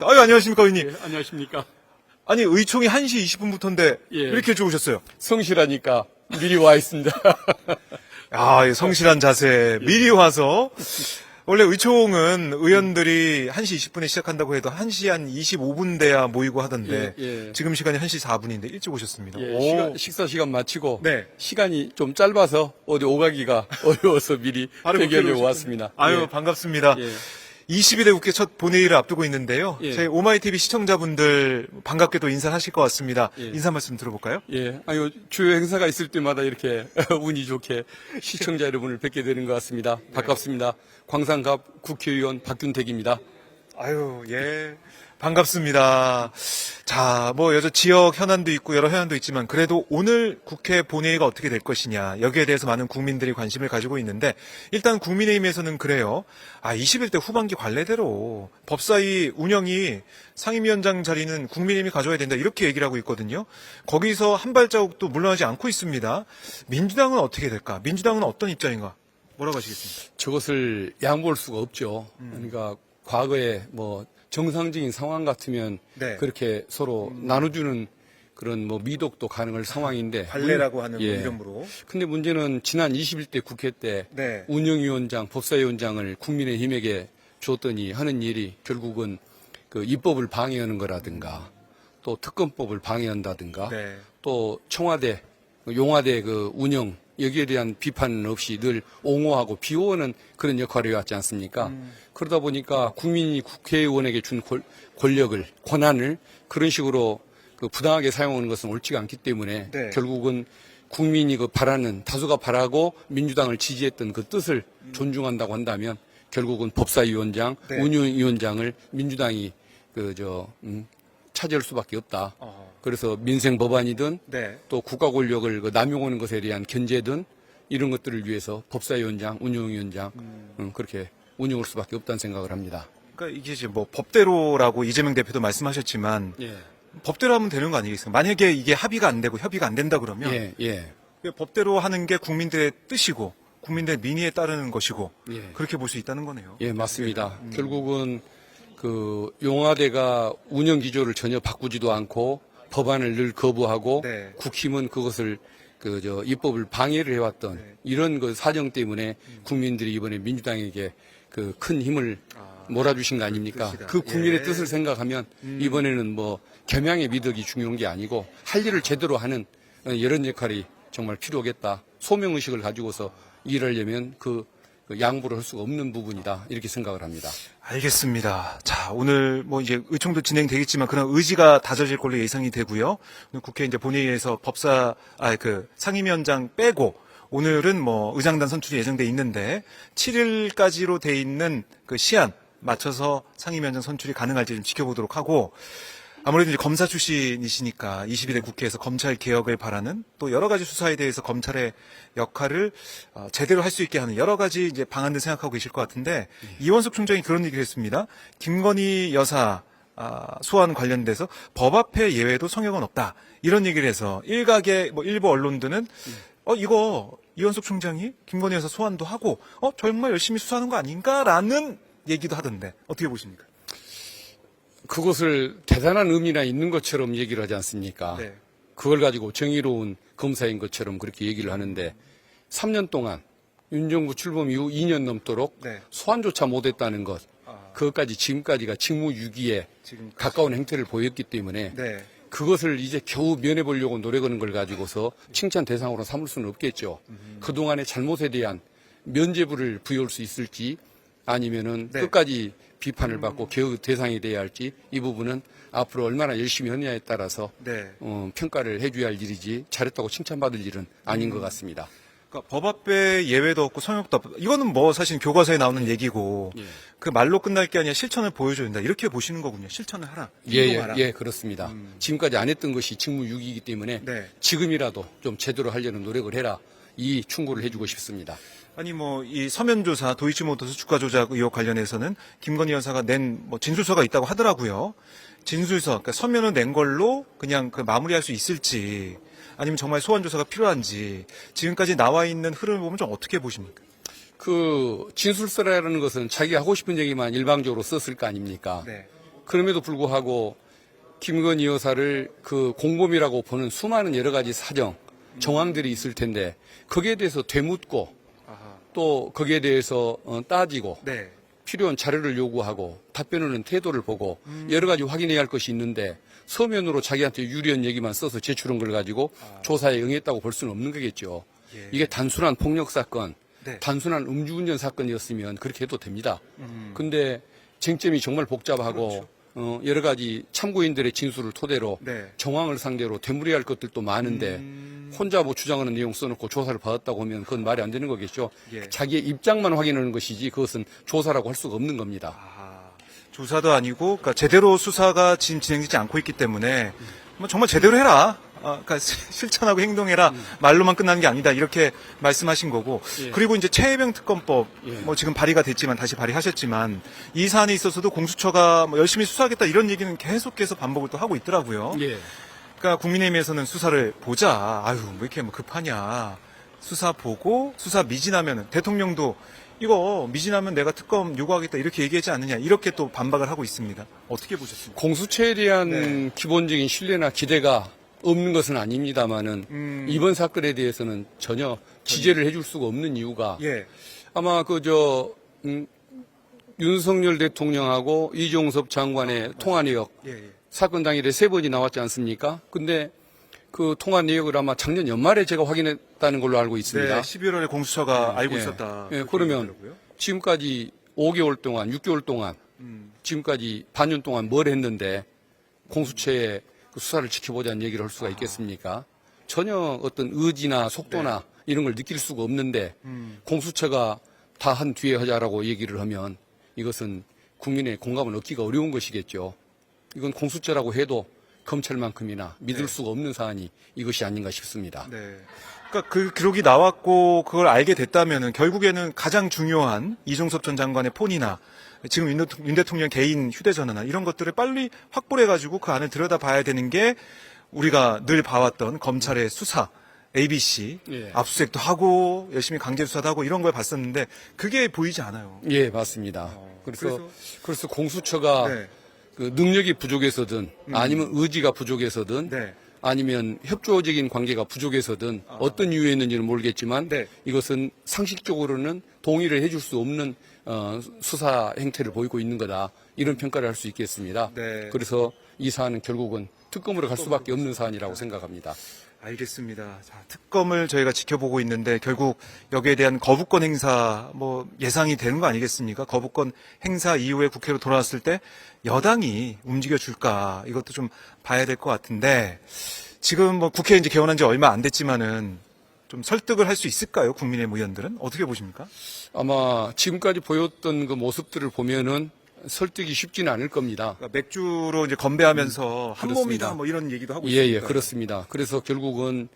아유, 안녕하십니까, 의원님. 예, 안녕하십니까. 아니, 의총이 1시 20분부터인데, 예. 왜 이렇게 일찍 오셨어요? 성실하니까 미리 와 있습니다. 아, 이 성실한 자세. 미리 와서. 원래 의총은 의원들이 1시 20분에 시작한다고 해도 1시 한 25분 돼야 모이고 하던데, 예, 예. 지금 시간이 1시 4분인데 일찍 오셨습니다. 예, 오. 식사 시간 마치고 네. 시간이 좀 짧아서 어디 오가기가 어려워서 미리 바로 대기하려고 국회로 왔습니다. 아유, 예. 반갑습니다. 예. 22대 국회 첫 본회의를 앞두고 있는데요. 예. 제 오마이TV 시청자분들 반갑게도 인사를 하실 것 같습니다. 예. 인사 말씀 들어볼까요? 예, 아유, 주요 행사가 있을 때마다 이렇게 운이 좋게 시청자 여러분을 뵙게 되는 것 같습니다. 반갑습니다. 광산갑 국회의원 박균택입니다. 아유, 예. 반갑습니다. 자, 뭐, 여러 지역 현안도 있고 여러 현안도 있지만 그래도 오늘 국회 본회의가 어떻게 될 것이냐. 여기에 대해서 많은 국민들이 관심을 가지고 있는데 일단 국민의힘에서는 그래요. 21대 후반기 관례대로 법사위 운영이 상임위원장 자리는 국민의힘이 가져야 된다. 이렇게 얘기를 하고 있거든요. 거기서 한 발자국도 물러나지 않고 있습니다. 민주당은 어떻게 될까? 민주당은 어떤 입장인가? 뭐라고 하시겠습니까? 저것을 양보할 수가 없죠. 그러니까 과거에 뭐 정상적인 상황 같으면 네. 그렇게 서로 나눠주는 그런 뭐 미덕도 가능할 상황인데 관례라고 하는 예. 이름으로. 근데 문제는 지난 21대 국회 때 네. 운영위원장, 법사위원장을 국민의힘에게 줬더니 하는 일이 결국은 그 입법을 방해하는 거라든가 또 특검법을 방해한다든가 네. 또 청와대, 용화대 그 운영 여기에 대한 비판은 없이 늘 옹호하고 비호하는 그런 역할을 해왔지 않습니까? 그러다 보니까 국민이 국회의원에게 준 권력을, 권한을 그런 식으로 그 부당하게 사용하는 것은 옳지가 않기 때문에 네. 결국은 국민이 그 바라는 다수가 바라고 민주당을 지지했던 그 뜻을 존중한다고 한다면 결국은 법사위원장, 네. 운영위원장을 민주당이 차지할 수밖에 없다. 그래서 민생 법안이든 네. 또 국가 권력을 그 남용하는 것에 대한 견제든 이런 것들을 위해서 법사위원장, 운영위원장 그렇게 운영할 수밖에 없다는 생각을 합니다. 그러니까 이게 이제 뭐 법대로라고 이재명 대표도 말씀하셨지만 예, 법대로 하면 되는 거 아니겠습니까? 만약에 이게 합의가 안 되고 협의가 안 된다 그러면 예, 예, 법대로 하는 게 국민들의 뜻이고 국민들의 민의에 따르는 것이고 예. 그렇게 볼 수 있다는 거네요. 예, 맞습니다. 결국은 그 용화대가 운영 기조를 전혀 바꾸지도 않고 법안을 늘 거부하고 네. 국힘은 그것을 입법을 방해를 해왔던 네. 이런 그 사정 때문에 국민들이 이번에 민주당에게 그 큰 힘을 몰아주신 거 아닙니까? 뜻이다. 그 국민의 예. 뜻을 생각하면 이번에는 뭐 겸양의 미덕이 중요한 게 아니고 할 일을 제대로 하는 이런 역할이 정말 필요하겠다. 소명의식을 가지고서 일하려면 그 양보를 할 수가 없는 부분이다. 이렇게 생각을 합니다. 알겠습니다. 자, 오늘 뭐 이제 의총도 진행되겠지만 그런 의지가 다져질 걸로 예상이 되고요. 오늘 국회 이제 본회의에서 상임위원장 빼고 오늘은 뭐 의장단 선출이 예정돼 있는데 7일까지로 돼 있는 그 시한 맞춰서 상임위원장 선출이 가능할지 좀 지켜보도록 하고 아무래도 이제 검사 출신이시니까 22대 국회에서 검찰 개혁을 바라는 또 여러 가지 수사에 대해서 검찰의 역할을 제대로 할 수 있게 하는 여러 가지 이제 방안들 생각하고 계실 것 같은데 이원석 총장이 그런 얘기를 했습니다. 김건희 여사 소환 관련돼서 법 앞에 예외도 성역은 없다. 이런 얘기를 해서 일각의 뭐 일부 언론들은 이거 이원석 총장이 김건희 여사 소환도 하고 정말 열심히 수사하는 거 아닌가라는 얘기도 하던데 어떻게 보십니까? 그것을 대단한 의미나 있는 것처럼 얘기를 하지 않습니까? 네. 그걸 가지고 정의로운 검사인 것처럼 그렇게 얘기를 하는데 3년 동안 윤정부 출범 이후 2년 넘도록 네. 소환조차 못했다는 것, 그것까지 지금까지가 직무유기에 지금까지. 가까운 행태를 보였기 때문에 네. 그것을 이제 겨우 면해보려고 노력하는 걸 가지고서 칭찬 대상으로 삼을 수는 없겠죠. 그동안의 잘못에 대한 면죄부를 부여할 수 있을지 아니면은 네. 끝까지 비판을 받고 개혁 대상이 돼야 할지 이 부분은 앞으로 얼마나 열심히 하느냐에 따라서 네. 평가를 해줘야 할 일이지 잘했다고 칭찬받을 일은 아닌 것 같습니다. 그러니까 법 앞에 예외도 없고 성역도 없다. 이거는 뭐 사실 교과서에 나오는 얘기고 예. 그 말로 끝날 게 아니라 실천을 보여줘야 된다. 이렇게 보시는 거군요. 실천을 하라. 행동하라. 예, 그렇습니다. 지금까지 안 했던 것이 직무유기이기 때문에 네. 지금이라도 좀 제대로 하려는 노력을 해라. 이 충고를 해주고 싶습니다. 아니 뭐 이 서면 조사 도이치모터스 주가 조작 의혹 관련해서는 김건희 여사가 낸 뭐 진술서가 있다고 하더라고요. 진술서, 그러니까 서면을 낸 걸로 그냥 그 마무리할 수 있을지 아니면 정말 소환 조사가 필요한지 지금까지 나와 있는 흐름을 보면 좀 어떻게 보십니까? 그 진술서라는 것은 자기가 하고 싶은 얘기만 일방적으로 썼을 거 아닙니까? 네. 그럼에도 불구하고 김건희 여사를 그 공범이라고 보는 수많은 여러 가지 사정, 정황들이 있을 텐데 거기에 대해서 되묻고 아하. 또 거기에 대해서 따지고 네. 필요한 자료를 요구하고 답변하는 태도를 보고 여러 가지 확인해야 할 것이 있는데 서면으로 자기한테 유리한 얘기만 써서 제출한 걸 가지고 조사에 응했다고 볼 수는 없는 거겠죠. 예. 이게 단순한 폭력 사건, 네. 단순한 음주운전 사건이었으면 그렇게 해도 됩니다. 근데 쟁점이 정말 복잡하고 그렇죠. 여러 가지 참고인들의 진술을 토대로 네. 정황을 상대로 되물어야 할 것들도 많은데 혼자 뭐 주장하는 내용 써놓고 조사를 받았다고 하면 그건 말이 안 되는 거겠죠. 예. 자기의 입장만 확인하는 것이지 그것은 조사라고 할 수가 없는 겁니다. 아, 조사도 아니고, 그러니까 제대로 수사가 지금 진행되지 않고 있기 때문에 뭐 정말 제대로 해라. 그러니까 실천하고 행동해라. 말로만 끝나는 게 아니다. 이렇게 말씀하신 거고. 예. 그리고 이제 최혜병 특검법, 예. 뭐 지금 발의가 됐지만 다시 발의하셨지만 이 사안에 있어서도 공수처가 뭐 열심히 수사하겠다 이런 얘기는 계속해서 반복을 또 하고 있더라고요. 예. 그러니까 국민의힘에서는 수사를 보자. 아유, 뭐 이렇게 뭐 급하냐. 수사 보고 수사 미진하면은 대통령도 이거 미진하면 내가 특검 요구하겠다 이렇게 얘기하지 않느냐. 이렇게 또 반박을 하고 있습니다. 어떻게 보셨습니까? 공수처에 대한 네. 기본적인 신뢰나 기대가 없는 것은 아닙니다만은 이번 사건에 대해서는 전혀 지지를 해줄 수가 없는 이유가 예. 아마 윤석열 대통령하고 이종섭 장관의 통화 내역 예, 예. 사건 당일에 3번이 나왔지 않습니까? 근데 그 통화 내역을 아마 작년 연말에 제가 확인했다는 걸로 알고 있습니다. 네, 11월에 공수처가 알고 예. 있었다. 예, 그렇게 그러면 얘기하더라고요. 지금까지 5개월 동안, 6개월 동안, 지금까지 반년 동안 뭘 했는데 공수처의 그 수사를 지켜보자는 얘기를 할 수가 있겠습니까? 전혀 어떤 의지나 속도나 이런 걸 느낄 수가 없는데 공수처가 다 한 뒤에 하자라고 얘기를 하면 이것은 국민의 공감을 얻기가 어려운 것이겠죠. 이건 공수처라고 해도 검찰만큼이나 믿을 수가 없는 사안이 이것이 아닌가 싶습니다. 네. 그러니까 그 기록이 나왔고 그걸 알게 됐다면은 결국에는 가장 중요한 이종섭 전 장관의 폰이나 지금 윤 대통령 개인 휴대전화나 이런 것들을 빨리 확보를 해가지고 그 안을 들여다봐야 되는 게 우리가 늘 봐왔던 검찰의 수사, ABC, 예. 압수수색도 하고 열심히 강제 수사도 하고 이런 걸 봤었는데 그게 보이지 않아요. 예, 맞습니다. 그래서 공수처가 네. 그 능력이 부족해서든 아니면 의지가 부족해서든 네. 아니면 협조적인 관계가 부족해서든 어떤 이유였는지는 모르겠지만 네. 이것은 상식적으로는 동의를 해줄 수 없는 수사 행태를 보이고 있는 거다. 이런 평가를 할 수 있겠습니다. 네. 그래서 이 사안은 결국은 특검으로 갈 수밖에 없는 사안이라고 생각합니다. 알겠습니다. 자, 특검을 저희가 지켜보고 있는데 결국 여기에 대한 거부권 행사 뭐 예상이 되는 거 아니겠습니까? 거부권 행사 이후에 국회로 돌아왔을 때 여당이 움직여 줄까 이것도 좀 봐야 될 것 같은데 지금 뭐 국회 이제 개원한 지 얼마 안 됐지만은 좀 설득을 할 수 있을까요? 국민의힘 의원들은 어떻게 보십니까? 아마 지금까지 보였던 그 모습들을 보면은 설득이 쉽지는 않을 겁니다. 그러니까 맥주로 이제 건배하면서 한 몸이다 그렇습니다. 뭐 이런 얘기도 하고 예, 있습니다. 예, 그렇습니다. 그래서 결국은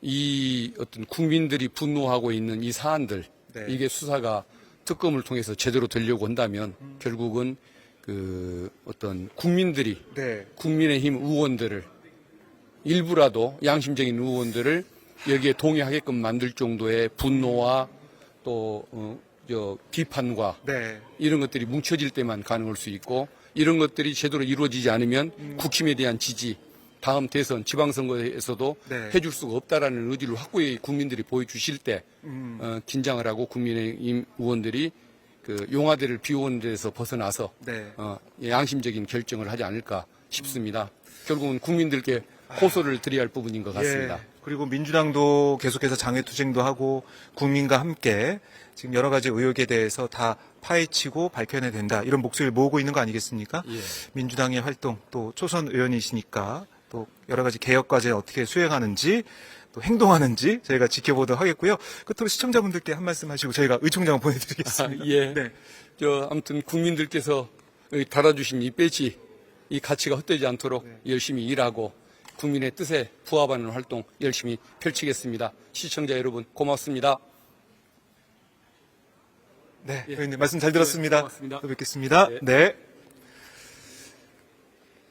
이 어떤 국민들이 분노하고 있는 이 사안들, 네. 이게 수사가 특검을 통해서 제대로 되려고 한다면 결국은 그 어떤 국민들이 네. 국민의힘 의원들을 일부라도 양심적인 의원들을 여기에 동의하게끔 만들 정도의 분노와 또 비판과 네. 이런 것들이 뭉쳐질 때만 가능할 수 있고 이런 것들이 제대로 이루어지지 않으면 국힘에 대한 지지, 다음 대선 지방선거에서도 네. 해줄 수가 없다라는 의지를 확고히 국민들이 보여주실 때 긴장을 하고 국민의힘 의원들이 그 용화대를 비우는 데서 벗어나서 네. 양심적인 결정을 하지 않을까 싶습니다. 결국은 국민들께 호소를 드려야 할 부분인 것 같습니다. 예, 그리고 민주당도 계속해서 장외투쟁도 하고 국민과 함께 지금 여러 가지 의혹에 대해서 다 파헤치고 밝혀내야 된다. 이런 목소리를 모으고 있는 거 아니겠습니까? 예. 민주당의 활동 또 초선 의원이시니까 또 여러 가지 개혁 과제 어떻게 수행하는지 또 행동하는지 저희가 지켜보도록 하겠고요. 끝으로 시청자분들께 한 말씀 하시고 저희가 의총장을 보내드리겠습니다. 예. 네. 아무튼 국민들께서 달아주신 이 배지, 이 가치가 헛되지 않도록 열심히 일하고 국민의 뜻에 부합하는 활동 열심히 펼치겠습니다. 시청자 여러분 고맙습니다. 네, 예. 의원님 말씀 잘 들었습니다. 네, 고맙습니다. 또 뵙겠습니다. 네. 네.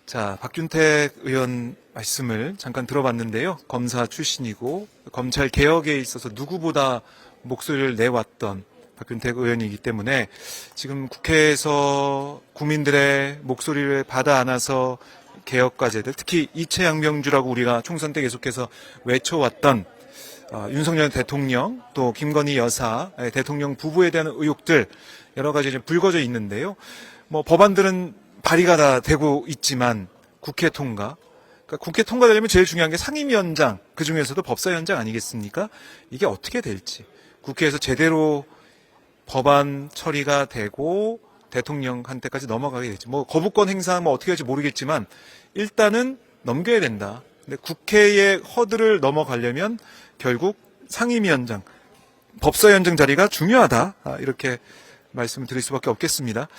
자, 박균택 의원 말씀을 잠깐 들어봤는데요. 검사 출신이고 검찰 개혁에 있어서 누구보다 목소리를 내왔던 박균택 의원이기 때문에 지금 국회에서 국민들의 목소리를 받아 안아서 개혁과제들, 특히 이채 양명주라고 우리가 총선 때 계속해서 외쳐왔던 윤석열 대통령 또 김건희 여사 대통령 부부에 대한 의혹들 여러 가지 좀 불거져 있는데요. 뭐 법안들은 발의가 다 되고 있지만 국회 통과, 그러니까 국회 통과되려면 제일 중요한 게 상임위원장, 그 중에서도 법사위원장 아니겠습니까? 이게 어떻게 될지, 국회에서 제대로 법안 처리가 되고 대통령한테까지 넘어가게 될지, 뭐 거부권 행사 뭐 어떻게 할지 모르겠지만 일단은 넘겨야 된다. 근데 국회의 허들을 넘어가려면 결국 상임위원장, 법사위원장 자리가 중요하다. 이렇게 말씀을 드릴 수밖에 없겠습니다.